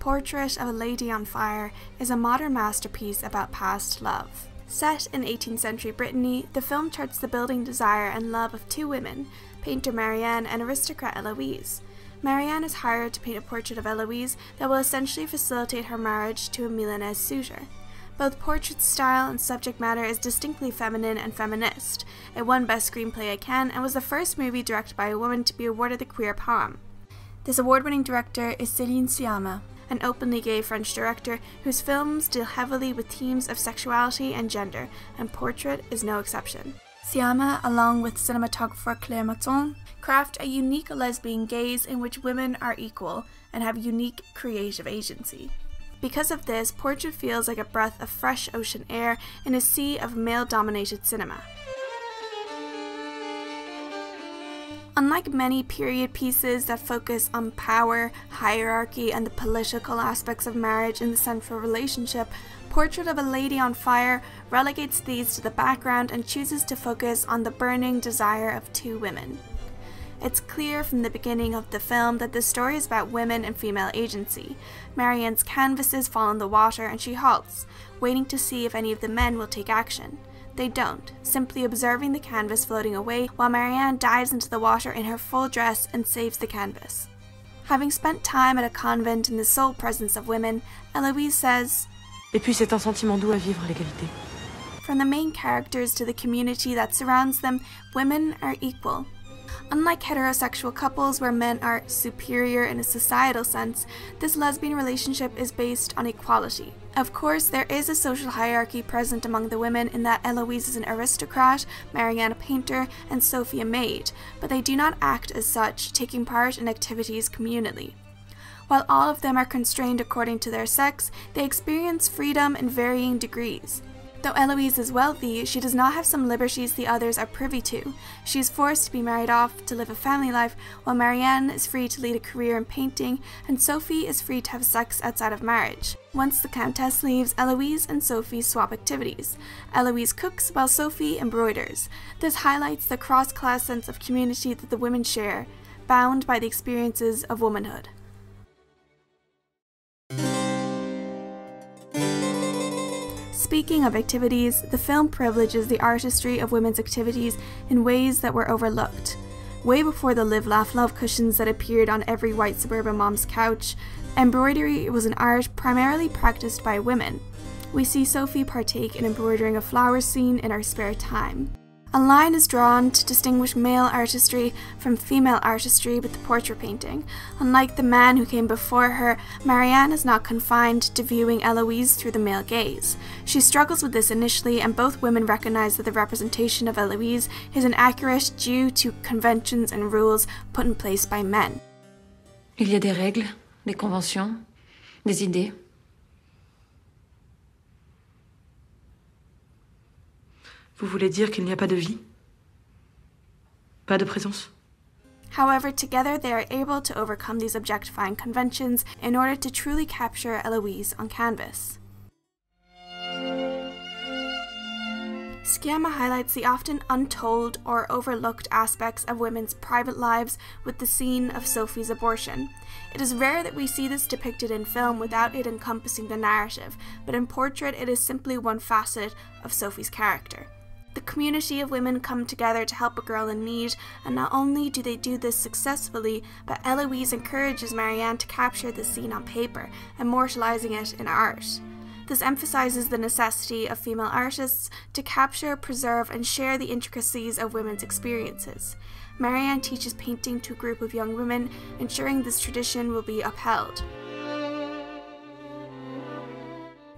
Portrait of a Lady on Fire is a modern masterpiece about past love. Set in 18th century Brittany, the film charts the building desire and love of two women, painter Marianne and aristocrat Eloise. Marianne is hired to paint a portrait of Eloise that will essentially facilitate her marriage to a Milanese suitor. Both portrait style and subject matter is distinctly feminine and feminist. It won Best Screenplay at Cannes and was the first movie directed by a woman to be awarded the Queer Palm. This award-winning director is Céline Sciamma, an openly gay French director whose films deal heavily with themes of sexuality and gender, and Portrait is no exception. Sciamma, along with cinematographer Claire Maton, craft a unique lesbian gaze in which women are equal and have unique creative agency. Because of this, Portrait feels like a breath of fresh ocean air in a sea of male-dominated cinema. Unlike many period pieces that focus on power, hierarchy, and the political aspects of marriage in the central relationship, Portrait of a Lady on Fire relegates these to the background and chooses to focus on the burning desire of two women. It's clear from the beginning of the film that the story is about women and female agency. Marianne's canvases fall in the water and she halts, waiting to see if any of the men will take action. They don't, simply observing the canvas floating away while Marianne dives into the water in her full dress and saves the canvas. Having spent time at a convent in the sole presence of women, Eloise says, "Et puis c'est un sentiment doux à vivre, l'égalité." From the main characters to the community that surrounds them, women are equal. Unlike heterosexual couples where men are superior in a societal sense, this lesbian relationship is based on equality. Of course, there is a social hierarchy present among the women in that Eloise is an aristocrat, Marianne a painter, and Sophie a maid, but they do not act as such, taking part in activities communally. While all of them are constrained according to their sex, they experience freedom in varying degrees. Though Eloise is wealthy, she does not have some liberties the others are privy to. She is forced to be married off to live a family life, while Marianne is free to lead a career in painting, and Sophie is free to have sex outside of marriage. Once the Countess leaves, Eloise and Sophie swap activities. Eloise cooks while Sophie embroiders. This highlights the cross-class sense of community that the women share, bound by the experiences of womanhood. Speaking of activities, the film privileges the artistry of women's activities in ways that were overlooked. Way before the Live, Laugh, Love cushions that appeared on every white suburban mom's couch, embroidery was an art primarily practiced by women. We see Sophie partake in embroidering a flower scene in her spare time. A line is drawn to distinguish male artistry from female artistry with the portrait painting. Unlike the man who came before her, Marianne is not confined to viewing Eloise through the male gaze. She struggles with this initially, and both women recognize that the representation of Eloise is inaccurate due to conventions and rules put in place by men. Il y a des règles, des conventions, des idées. Vous voulez dire qu'il n'y a pas de vie? Pas de présence? However, together they are able to overcome these objectifying conventions in order to truly capture Eloise on canvas. Sciamma highlights the often untold or overlooked aspects of women's private lives with the scene of Sophie's abortion. It is rare that we see this depicted in film without it encompassing the narrative, but in Portrait it is simply one facet of Sophie's character. The community of women come together to help a girl in need, and not only do they do this successfully, but Eloise encourages Marianne to capture the scene on paper, immortalizing it in art. This emphasizes the necessity of female artists to capture, preserve, and share the intricacies of women's experiences. Marianne teaches painting to a group of young women, ensuring this tradition will be upheld.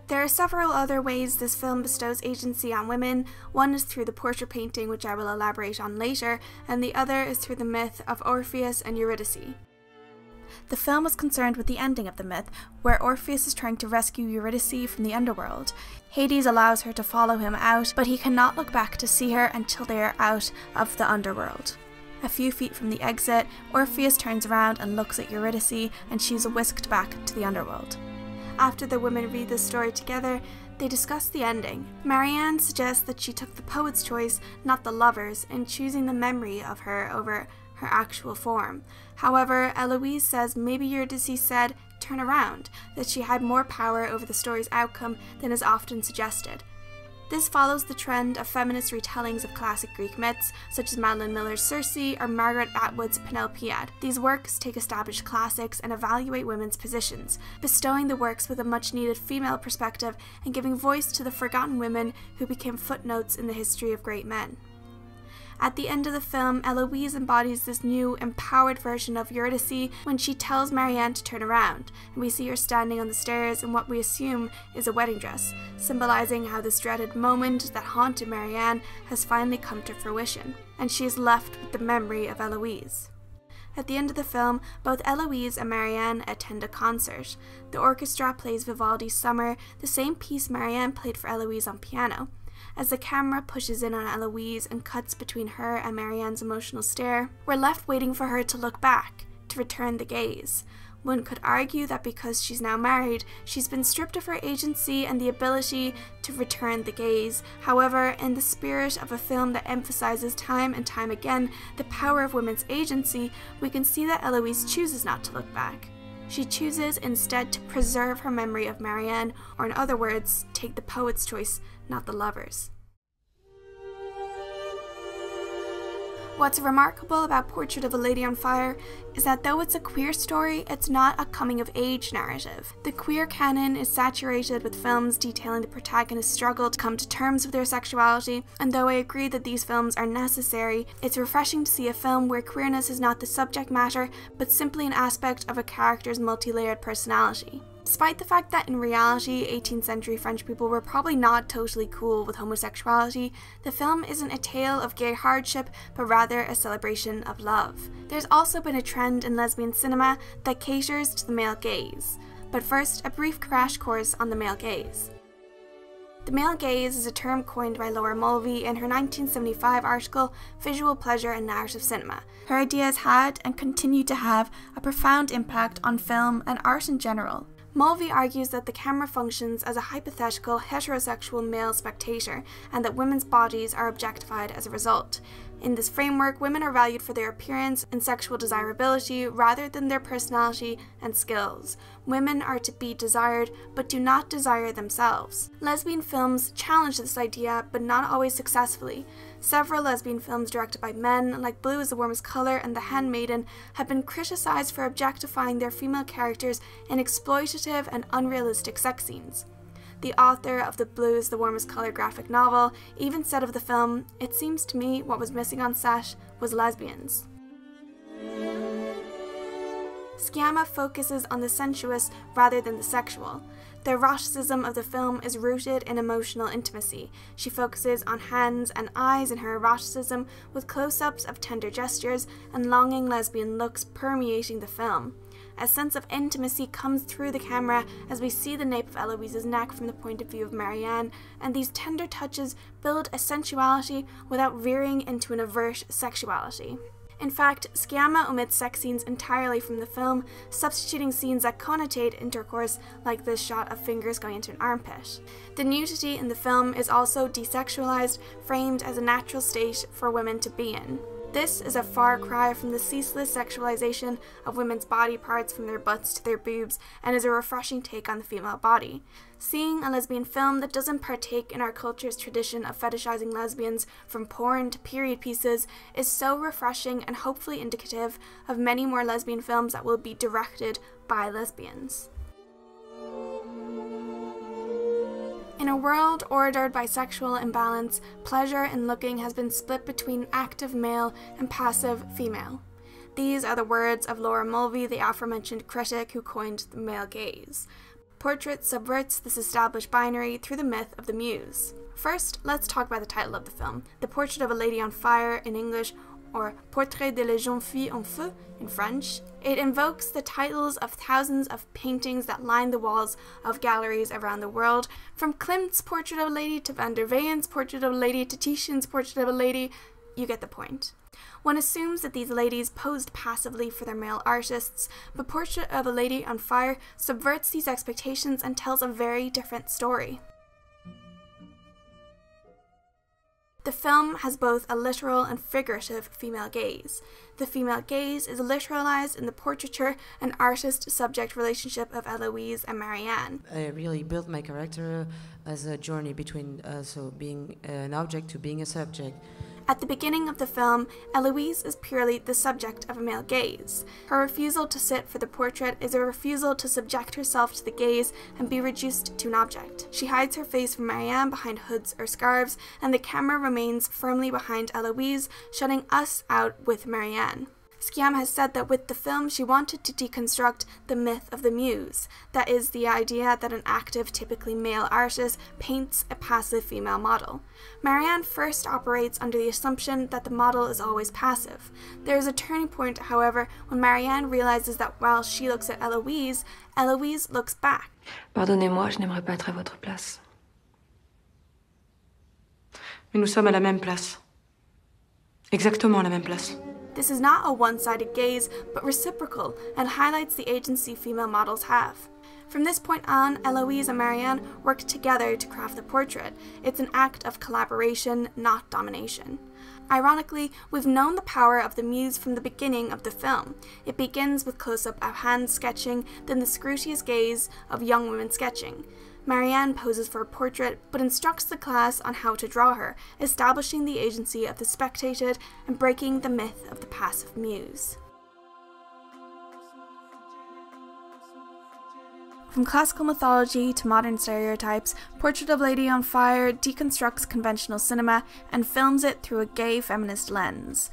There are several other ways this film bestows agency on women. One is through the portrait painting, which I will elaborate on later, and the other is through the myth of Orpheus and Eurydice. The film was concerned with the ending of the myth, where Orpheus is trying to rescue Eurydice from the underworld. Hades allows her to follow him out, but he cannot look back to see her until they are out of the underworld. A few feet from the exit, Orpheus turns around and looks at Eurydice, and she's whisked back to the underworld. After the women read the story together, they discuss the ending. Marianne suggests that she took the poet's choice, not the lover's, in choosing the memory of her over her actual form. However, Eloise says maybe Eurydice said, turn around, that she had more power over the story's outcome than is often suggested. This follows the trend of feminist retellings of classic Greek myths, such as Madeline Miller's Circe or Margaret Atwood's Penelopiad. These works take established classics and evaluate women's positions, bestowing the works with a much-needed female perspective and giving voice to the forgotten women who became footnotes in the history of great men. At the end of the film, Eloise embodies this new, empowered version of Eurydice when she tells Marianne to turn around, and we see her standing on the stairs in what we assume is a wedding dress, symbolizing how this dreaded moment that haunted Marianne has finally come to fruition, and she is left with the memory of Eloise. At the end of the film, both Eloise and Marianne attend a concert. The orchestra plays Vivaldi's Summer, the same piece Marianne played for Eloise on piano. As the camera pushes in on Eloise and cuts between her and Marianne's emotional stare, we're left waiting for her to look back, to return the gaze. One could argue that because she's now married, she's been stripped of her agency and the ability to return the gaze. However, in the spirit of a film that emphasizes time and time again the power of women's agency, we can see that Eloise chooses not to look back. She chooses instead to preserve her memory of Marianne, or in other words, take the poet's choice, not the lover's. What's remarkable about Portrait of a Lady on Fire is that though it's a queer story, it's not a coming-of-age narrative. The queer canon is saturated with films detailing the protagonist's struggle to come to terms with their sexuality, and though I agree that these films are necessary, it's refreshing to see a film where queerness is not the subject matter, but simply an aspect of a character's multi-layered personality. Despite the fact that in reality, 18th century French people were probably not totally cool with homosexuality, the film isn't a tale of gay hardship, but rather a celebration of love. There's also been a trend in lesbian cinema that caters to the male gaze. But first, a brief crash course on the male gaze. The male gaze is a term coined by Laura Mulvey in her 1975 article, Visual Pleasure and Narrative Cinema. Her ideas had, and continue to have, a profound impact on film and art in general. Mulvey argues that the camera functions as a hypothetical heterosexual male spectator, and that women's bodies are objectified as a result. In this framework, women are valued for their appearance and sexual desirability rather than their personality and skills. Women are to be desired, but do not desire themselves. Lesbian films challenge this idea, but not always successfully. Several lesbian films directed by men, like Blue is the Warmest Color and The Handmaiden, have been criticized for objectifying their female characters in exploitative and unrealistic sex scenes. The author of the Blue is the Warmest Color graphic novel even said of the film, "It seems to me what was missing on set was lesbians." Sciamma focuses on the sensuous rather than the sexual. The eroticism of the film is rooted in emotional intimacy. She focuses on hands and eyes in her eroticism, with close-ups of tender gestures and longing lesbian looks permeating the film. A sense of intimacy comes through the camera as we see the nape of Eloise's neck from the point of view of Marianne, and these tender touches build a sensuality without veering into an overt sexuality. In fact, Sciamma omits sex scenes entirely from the film, substituting scenes that connotate intercourse, like this shot of fingers going into an armpit. The nudity in the film is also desexualized, framed as a natural state for women to be in. This is a far cry from the ceaseless sexualization of women's body parts from their butts to their boobs, and is a refreshing take on the female body. Seeing a lesbian film that doesn't partake in our culture's tradition of fetishizing lesbians from porn to period pieces is so refreshing and hopefully indicative of many more lesbian films that will be directed by lesbians. In a world ordered by sexual imbalance, pleasure in looking has been split between active male and passive female. These are the words of Laura Mulvey, the aforementioned critic who coined the male gaze. Portrait subverts this established binary through the myth of the muse. First, let's talk about the title of the film, The Portrait of a Lady on Fire in English, or Portrait de la jeune fille en feu in French. It invokes the titles of thousands of paintings that line the walls of galleries around the world, from Klimt's Portrait of a Lady to Van der Weyen's Portrait of a Lady to Titian's Portrait of a Lady. You get the point. One assumes that these ladies posed passively for their male artists, but Portrait of a Lady on Fire subverts these expectations and tells a very different story. The film has both a literal and figurative female gaze. The female gaze is literalized in the portraiture and artist-subject relationship of Eloise and Marianne. I really built my character as a journey between so being an object to being a subject. At the beginning of the film, Eloise is purely the subject of a male gaze. Her refusal to sit for the portrait is a refusal to subject herself to the gaze and be reduced to an object. She hides her face from Marianne behind hoods or scarves, and the camera remains firmly behind Eloise, shutting us out with Marianne. Sciamma has said that with the film she wanted to deconstruct the myth of the muse, that is, the idea that an active, typically male artist paints a passive female model. Marianne first operates under the assumption that the model is always passive. There is a turning point, however, when Marianne realizes that while she looks at Eloise, Eloise looks back. Pardonnez-moi, je n'aimerais pas être à votre place. Mais nous sommes à la même place. Exactement à la même place. This is not a one-sided gaze, but reciprocal, and highlights the agency female models have. From this point on, Eloise and Marianne work together to craft the portrait. It's an act of collaboration, not domination. Ironically, we've known the power of the muse from the beginning of the film. It begins with close-up of hands sketching, then the scrutious gaze of young women sketching. Marianne poses for a portrait, but instructs the class on how to draw her, establishing the agency of the spectated and breaking the myth of the passive muse. From classical mythology to modern stereotypes, Portrait of Lady on Fire deconstructs conventional cinema and films it through a gay feminist lens.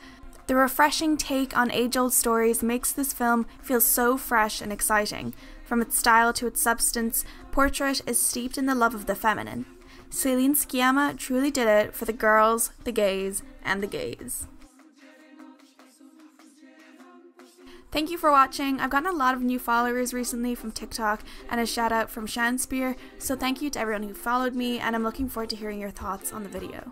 The refreshing take on age-old stories makes this film feel so fresh and exciting. From its style to its substance, Portrait is steeped in the love of the feminine. Céline Sciamma truly did it for the girls, the gays, and the gays. Thank you for watching. I've gotten a lot of new followers recently from TikTok and a shout out from Shanspear, so thank you to everyone who followed me, and I'm looking forward to hearing your thoughts on the video.